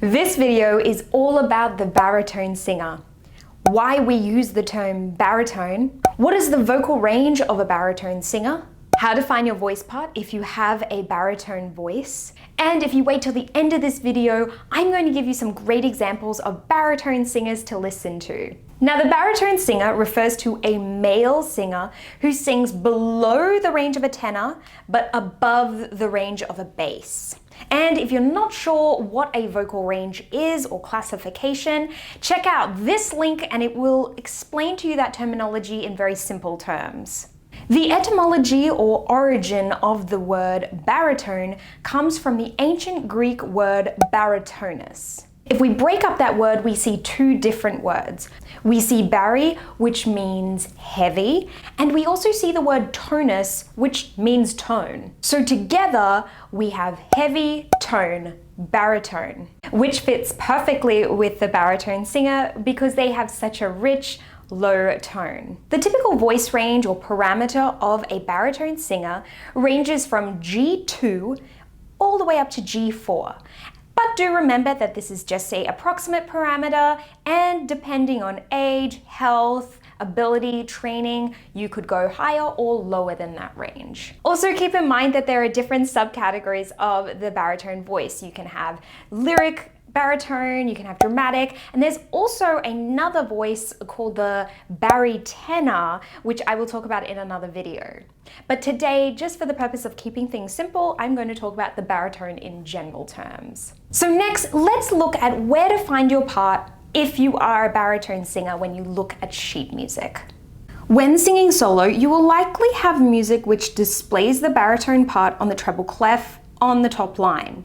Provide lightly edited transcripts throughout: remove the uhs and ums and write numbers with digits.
This video is all about the baritone singer, why we use the term baritone, what is the vocal range of a baritone singer, how to find your voice part if you have a baritone voice, and if you wait till the end of this video, I'm going to give you some great examples of baritone singers to listen to. Now, the baritone singer refers to a male singer who sings below the range of a tenor, but above the range of a bass. And if you're not sure what a vocal range is or classification, check out this link and it will explain to you that terminology in very simple terms. The etymology or origin of the word baritone comes from the ancient Greek word Baritones. If we break up that word, we see two different words. We see bari, which means heavy, and we also see the word tonus, which means tone. So together, we have heavy tone, baritone, which fits perfectly with the baritone singer because they have such a rich, low tone. The typical voice range or parameter of a baritone singer ranges from G2 all the way up to G4. But do remember that this is just an approximate parameter, and depending on age, health, ability, training, you could go higher or lower than that range. Also keep in mind that there are different subcategories of the baritone voice. You can have lyric baritone, you can have dramatic, and there's also another voice called the baritone, which I will talk about in another video. But today, just for the purpose of keeping things simple, I'm going to talk about the baritone in general terms. So next, let's look at where to find your part if you are a baritone singer when you look at sheet music. When singing solo, you will likely have music which displays the baritone part on the treble clef on the top line.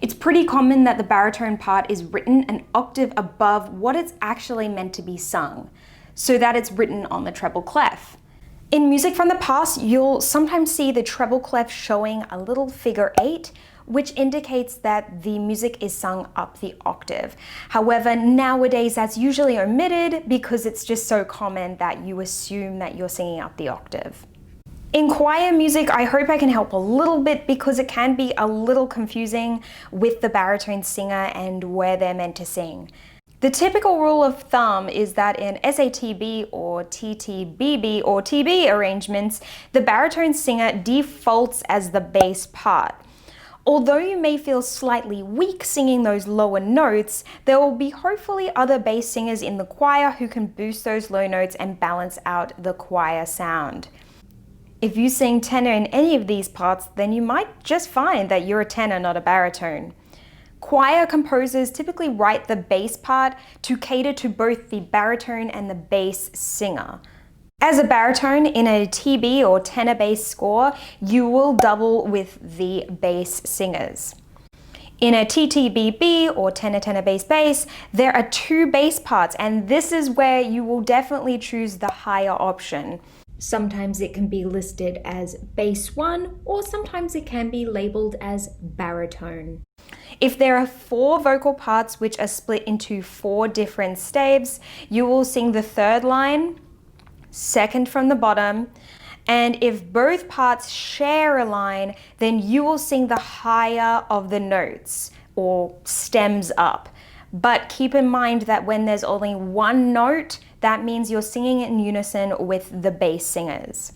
It's pretty common that the baritone part is written an octave above what it's actually meant to be sung, so that it's written on the treble clef. In music from the past, you'll sometimes see the treble clef showing a little figure 8, which indicates that the music is sung up the octave. However, nowadays that's usually omitted because it's just so common that you assume that you're singing up the octave. In choir music, I hope I can help a little bit because it can be a little confusing with the baritone singer and where they're meant to sing. The typical rule of thumb is that in SATB or TTBB or TB arrangements, the baritone singer defaults as the bass part. Although you may feel slightly weak singing those lower notes, there will be hopefully other bass singers in the choir who can boost those low notes and balance out the choir sound. If you sing tenor in any of these parts, then you might just find that you're a tenor, not a baritone. Choir composers typically write the bass part to cater to both the baritone and the bass singer. As a baritone in a TB or tenor bass score, you will double with the bass singers. In a TTBB or tenor bass, there are two bass parts, and this is where you will definitely choose the higher option. Sometimes it can be listed as bass 1, or sometimes it can be labeled as baritone. If there are 4 vocal parts which are split into 4 different staves, you will sing the third line, second from the bottom, and if both parts share a line, then you will sing the higher of the notes, or stems up. But keep in mind that when there's only one note, that means you're singing in unison with the bass singers.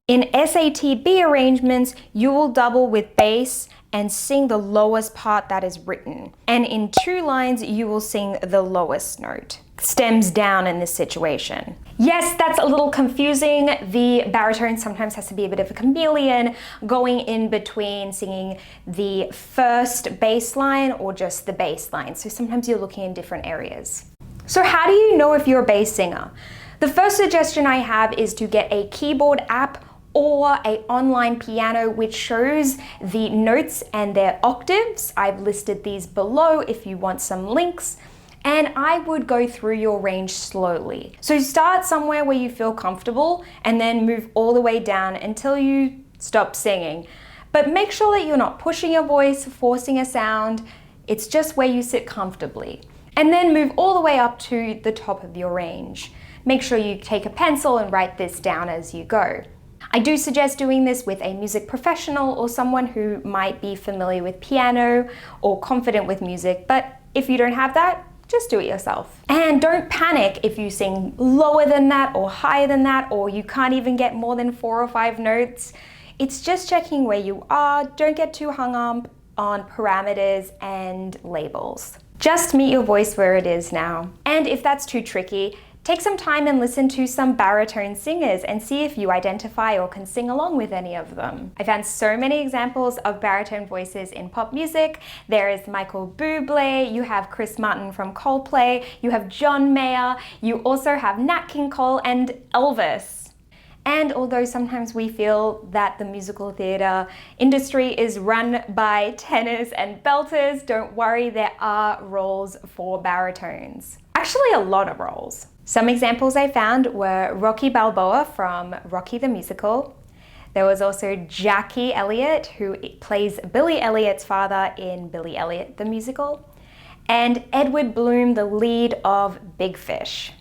In SATB arrangements, you will double with bass and sing the lowest part that is written. And in 2 lines, you will sing the lowest note. Stems down in this situation. Yes, that's a little confusing. The baritone sometimes has to be a bit of a chameleon, going in between singing the first bass line or just the bass line. So sometimes you're looking in different areas. So how do you know if you're a bass singer? The first suggestion I have is to get a keyboard app or an online piano which shows the notes and their octaves. I've listed these below if you want some links. And I would go through your range slowly. So start somewhere where you feel comfortable and then move all the way down until you stop singing. But make sure that you're not pushing your voice, forcing a sound. It's just where you sit comfortably. And then move all the way up to the top of your range. Make sure you take a pencil and write this down as you go. I do suggest doing this with a music professional or someone who might be familiar with piano or confident with music, but if you don't have that, just do it yourself. And don't panic if you sing lower than that or higher than that, or you can't even get more than 4 or 5 notes. It's just checking where you are. Don't get too hung up on parameters and labels. Just meet your voice where it is now. And if that's too tricky, take some time and listen to some baritone singers and see if you identify or can sing along with any of them. I found so many examples of baritone voices in pop music. There is Michael Bublé, you have Chris Martin from Coldplay, you have John Mayer, you also have Nat King Cole and Elvis. And although sometimes we feel that the musical theatre industry is run by tenors and belters, don't worry, there are roles for baritones. Actually, a lot of roles. Some examples I found were Rocky Balboa from Rocky the Musical. There was also Jackie Elliott, who plays Billy Elliot's father in Billy Elliot the Musical, and Edward Bloom, the lead of Big Fish.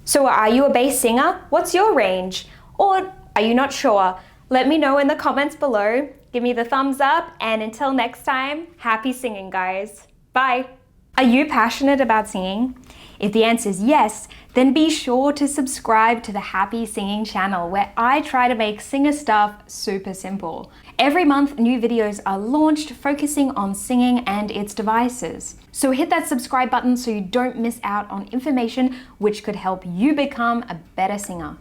So are you a bass singer? What's your range? Or are you not sure? Let me know in the comments below. Give me the thumbs up, and until next time, happy singing, guys. Bye. Are you passionate about singing? If the answer is yes, then be sure to subscribe to the Happy Singing channel, where I try to make singer stuff super simple. Every month, new videos are launched focusing on singing and its devices. So hit that subscribe button so you don't miss out on information which could help you become a better singer.